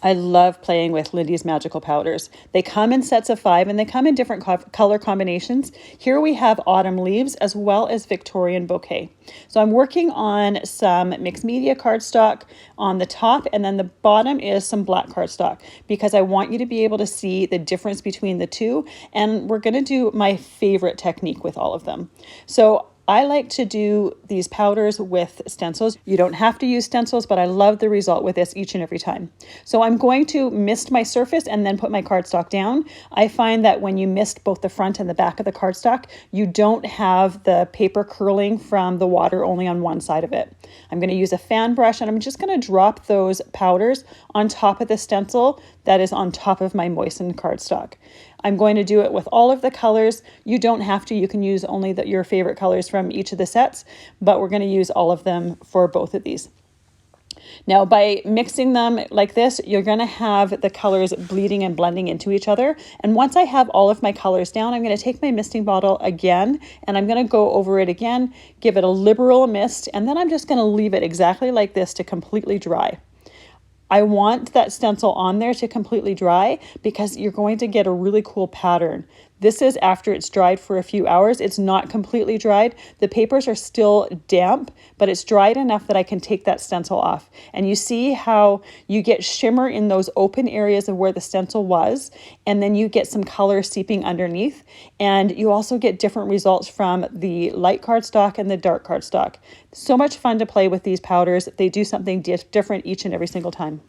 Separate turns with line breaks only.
I love playing with Lindy's magical powders. They come in sets of 5 and they come in different color combinations. Here we have autumn leaves as well as Victorian Bouquet. So I'm working on some mixed media cardstock on the top, and then the bottom is some black cardstock because I want you to be able to see the difference between the two. And we're going to do my favorite technique with all of them. So I like to do these powders with stencils. You don't have to use stencils, but I love the result with this each and every time. So I'm going to mist my surface and then put my cardstock down. I find that when you mist both the front and the back of the cardstock, you don't have the paper curling from the water only on one side of it. I'm going to use a fan brush and I'm just going to drop those powders on top of the stencil that is on top of my moistened cardstock. I'm going to do it with all of the colors. You don't have to. You can use only your favorite colors from each of the sets, but we're going to use all of them for both of these. Now, by mixing them like this, you're going to have the colors bleeding and blending into each other. And once I have all of my colors down, I'm going to take my misting bottle again, and I'm going to go over it again, give it a liberal mist, and then I'm just going to leave it exactly like this to completely dry. I want that stencil on there to completely dry because you're going to get a really cool pattern. This is after it's dried for a few hours. It's not completely dried. The papers are still damp, but it's dried enough that I can take that stencil off. And you see how you get shimmer in those open areas of where the stencil was, and then you get some color seeping underneath. And you also get different results from the light cardstock and the dark cardstock. So much fun to play with these powders. They do something different each and every single time.